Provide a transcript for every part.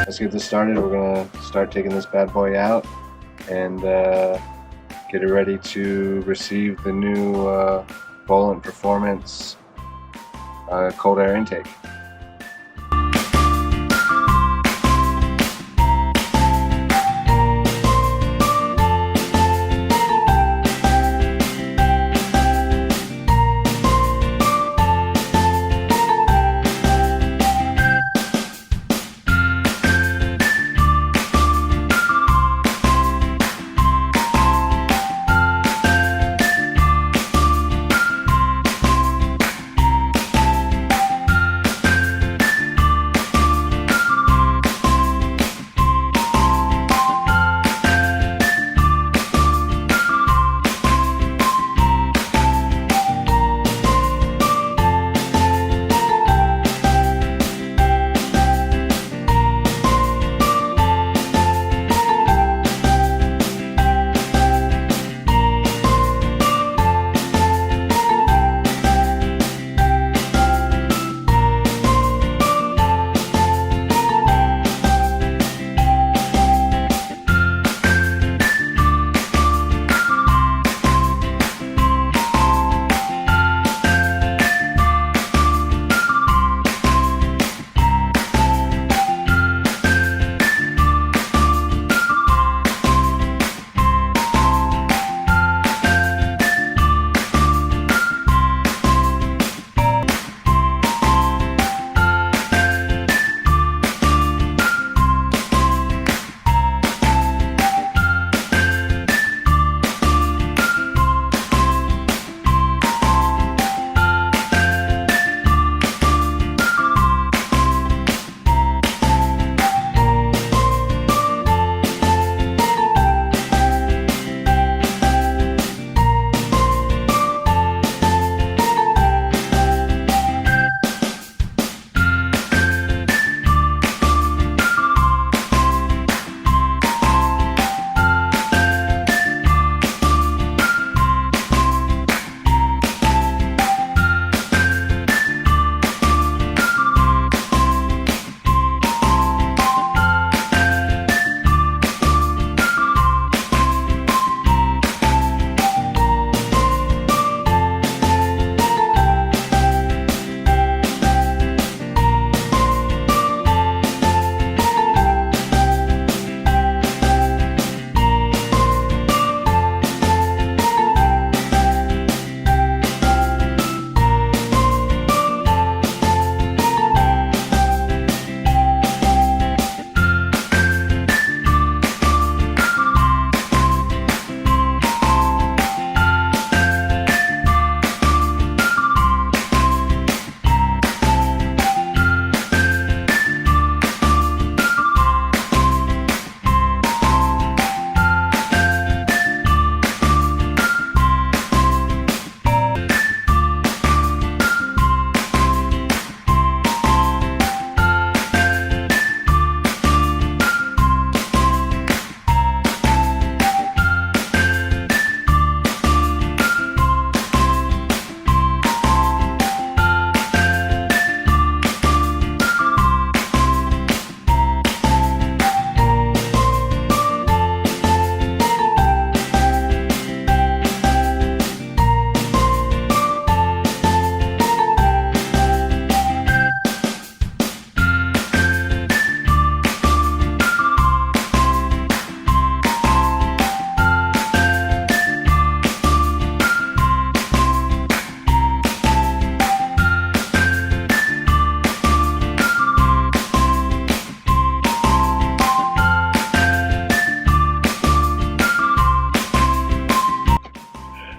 let's get this started. We're gonna start taking this bad boy out and get it ready to receive the new Volant Performance cold air intake.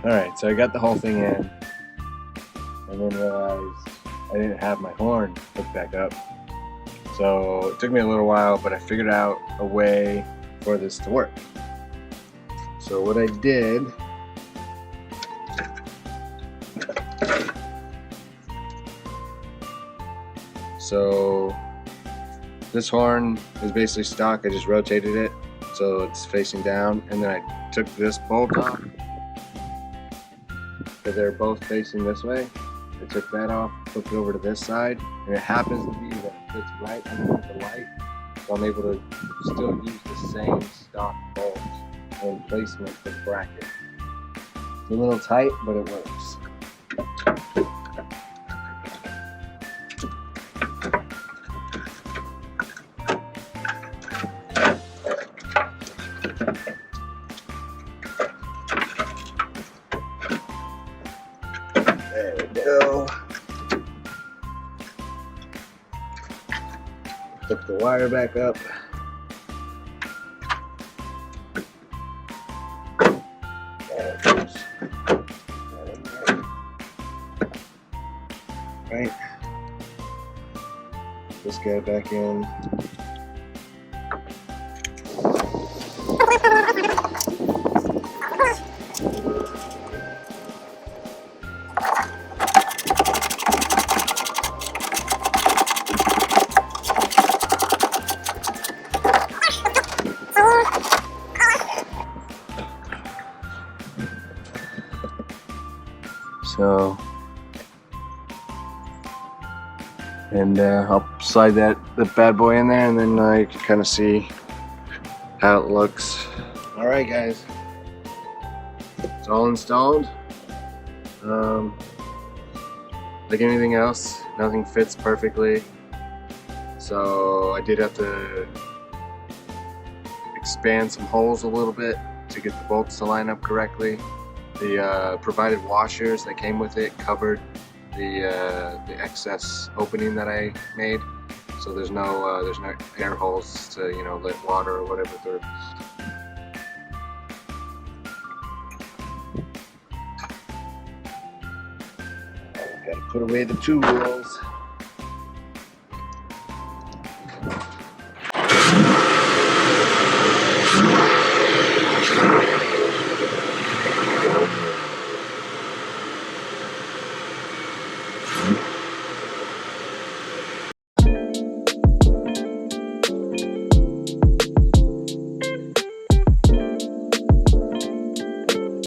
Alright, so I got the whole thing in, and then realized I didn't have my horn hooked back up. So it took me a little while, but I figured out a way for this to work. So what I did, so this horn is basically stock. I just rotated it so it's facing down, and then I took this bolt off because they're both facing this way. I took that off, flipped it over to this side, and it happens to be that it fits right underneath the light. so I'm able to still use the same stock bolt and placement for the bracket. It's a little tight, but it works. There we go. Hook the wire back up. There it goes. Right. This guy back in. So, and I'll slide the bad boy in there, and then you can kind of see how it looks. All right, guys, it's all installed. Like anything else, nothing fits perfectly. So I did have to expand some holes a little bit to get the bolts to line up correctly. The provided washers that came with it covered the excess opening that I made, so there's no air holes to let water or whatever through. Gotta put away the two wheels.